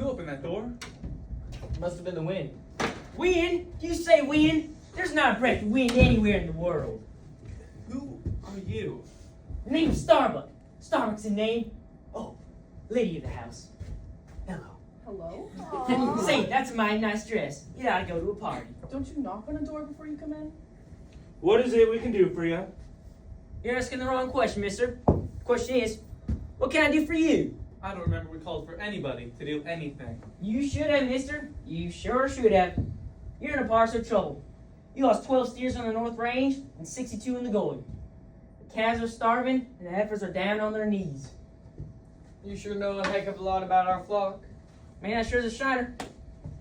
Who opened that door? Must have been the wind. Wind? You say wind? There's not a breath of wind anywhere in the world. Who are you? The name's Starbuck. Starbuck's a name. Oh, lady of the house. Hello. Hello? Say, that's a mighty nice dress. You ought to go to a party. Don't you knock on a door before you come in? What is it we can do for you? You're asking the wrong question, mister. Question is, what can I do for you? I don't remember we called for anybody to do anything. You should have, mister. You sure should have. You're in a parcel of trouble. You lost 12 steers on the North Range and 62 in the Gully. The calves are starving and the heifers are down on their knees. You sure know a heck of a lot about our flock. Man, that sure's a shiner.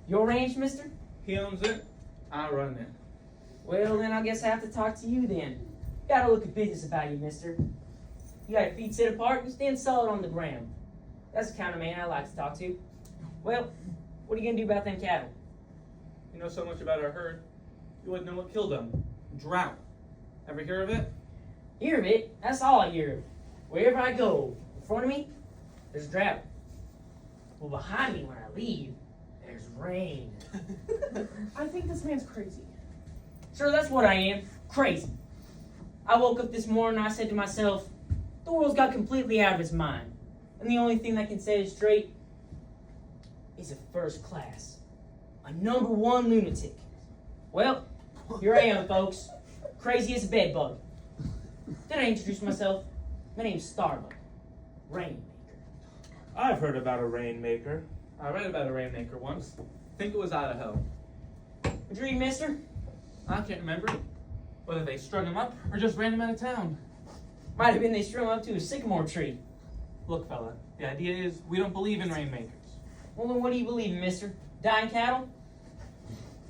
Your range, mister? He owns it. I run it. Well, then I guess I have to talk to you then. Gotta look at business about you, mister. You got your feet set apart, you stand solid on the ground. That's the kind of man I like to talk to. Well, what are you gonna do about them cattle? You know so much about our herd. You wouldn't know what killed them. Drought. Ever hear of it? Hear of it? That's all I hear of. Wherever I go, in front of me, there's drought. Well, behind me when I leave, there's rain. I think this man's crazy. Sure, that's what I am. Crazy. I woke up this morning and I said to myself, the world's got completely out of its mind. And the only thing that can set it straight is a first class. A #1 lunatic. Well, here I am, folks. Crazy as a bedbug. Did I introduce myself? My name's Starbuck. Rainmaker. I've heard about a Rainmaker. I read about a Rainmaker once. Think it was Idaho. Would you read, mister? I can't remember whether they strung him up or just ran him out of town. Might have been they strung him up to a sycamore tree. Look, fella, the idea is we don't believe in Rainmakers. Well, then what do you believe in, mister? Dying cattle?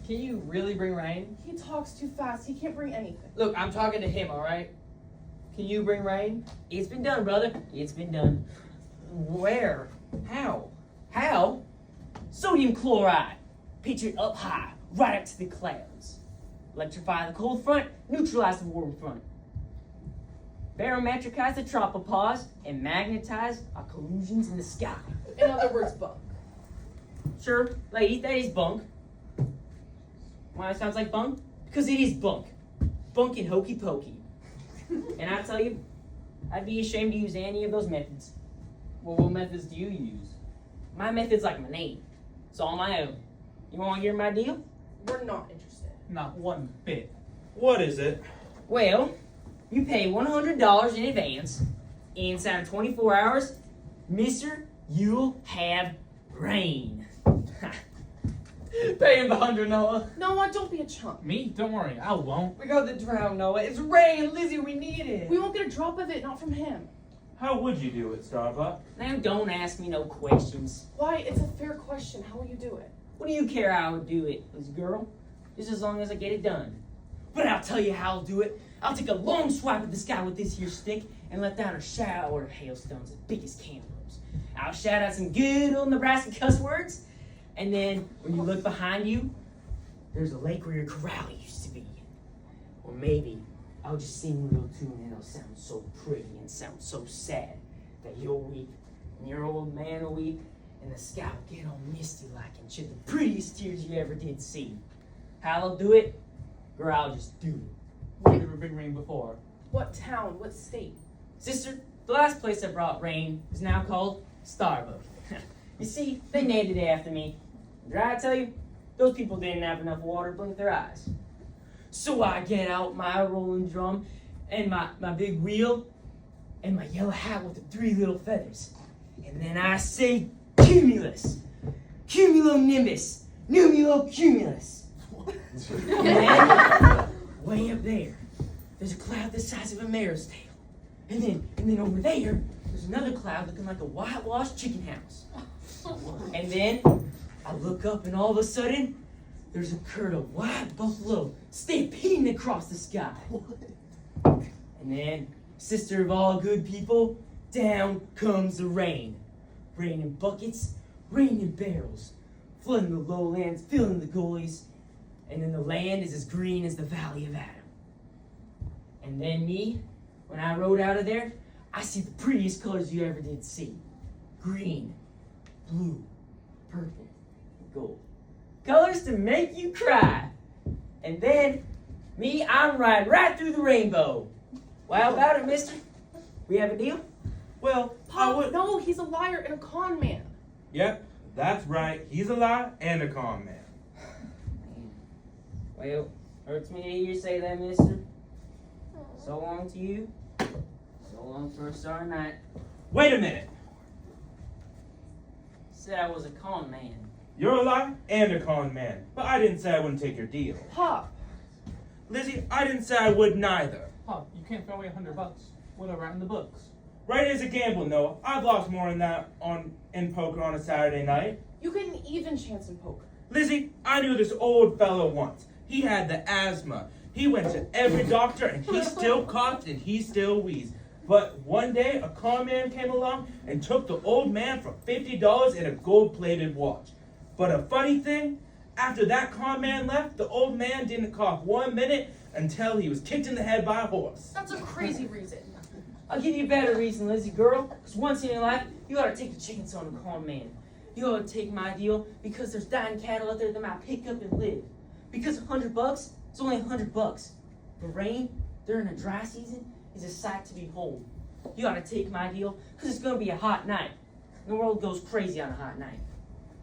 Can you really bring rain? He talks too fast. He can't bring anything. Look, I'm talking to him, alright? Can you bring rain? It's been done, brother. It's been done. Where? How? How? Sodium chloride. Pitch it up high, right up to the clouds. Electrify the cold front, neutralize the warm front. Barometricize the tropopause, and magnetize our collusions in the sky. In other words, bunk. Sure, lady, that is bunk. Why it sounds like bunk? Because it is bunk. Bunk and hokey pokey. And I tell you, I'd be ashamed to use any of those methods. Well, what methods do you use? My method's like my name. It's all my own. You want to hear my deal? We're not interested. Not one bit. What is it? Well, you pay $100 in advance. Inside of 24 hours, mister, you'll have rain. Pay him the 100, Noah. Noah, don't be a chump. Me? Don't worry, I won't. We got the drought, Noah. It's rain, Lizzie, we need it. We won't get a drop of it, not from him. How would you do it, Starbuck? Now don't ask me no questions. Why? It's a fair question. How will you do it? What do you care how I would do it, this girl? Just as long as I get it done. But I'll tell you how I'll do it. I'll take a long swipe at the sky with this here stick and let down a shower of hailstones as big as cantaloupes. I'll shout out some good old Nebraska cuss words, and then when you look behind you, there's a lake where your corral used to be. Or maybe I'll just sing a little tune and it'll sound so pretty and sound so sad that you'll weep, and your old man will weep, and the sky will get all misty like and shed the prettiest tears you ever did see. How I'll do it, or I'll just do it. We've never been rain before. What town? What state? Sister, the last place that brought rain is now called Starbuck. You see, they named it after me. Did I tell you? Those people didn't have enough water to blink their eyes. So I get out my rolling drum and my big wheel and my yellow hat with the 3 little feathers. And then I say, cumulus, cumulonimbus, numulocumulus. And then, way up there, there's a cloud the size of a mare's tail. And then over there, there's another cloud looking like a whitewashed chicken house. And then I look up and all of a sudden, there's a herd of white buffalo stampeding across the sky. And then, sister of all good people, down comes the rain. Rain in buckets, rain in barrels, flooding the lowlands, filling the gullies, and then the land is as green as the Valley of Adam. And then me, when I rode out of there, I see the prettiest colors you ever did see. Green, blue, purple, gold. Colors to make you cry. And then, me, I'm riding right through the rainbow. Well, how about it, mister? We have a deal? Well, I Pop, would. no, he's a liar and a con man. Yep, that's right. He's a lie and a con man. Well, hurts me to hear you say that, mister. So long to you. So long for a starry night. Wait a minute. Said I was a con man. You're a lie and a con man. But I didn't say I wouldn't take your deal. Pop, Lizzie, I didn't say I would neither. Pop, you can't throw away $100. What are right in the books? Right as a gamble, Noah. I've lost more than that in poker on a Saturday night. you get an even chance in poker. Lizzie, I knew this old fellow once. He had the asthma. He went to every doctor and he still coughed and he still wheezed. But one day, a con man came along and took the old man for $50 and a gold-plated watch. But a funny thing, after that con man left, the old man didn't cough 1 minute until he was kicked in the head by a horse. That's a crazy reason. I'll give you a better reason, Lizzie girl. Because once in your life, you ought to take a chance on a con man. You ought to take my deal because there's dying cattle out there that might pick up and live. Because $100, it's only $100. But rain during a dry season is a sight to behold. You ought to take my deal because it's going to be a hot night. The world goes crazy on a hot night.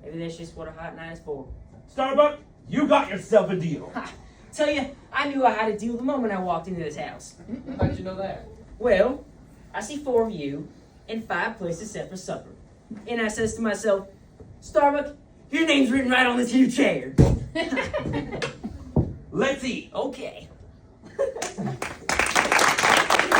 Maybe that's just what a hot night is for. Starbuck, you got yourself a deal. Ha! Tell you, I knew I had a deal the moment I walked into this house. How'd you know that? Well, I see 4 of you and 5 places set for supper. And I says to myself, Starbuck, your name's written right on this here chair. Let's eat. Okay.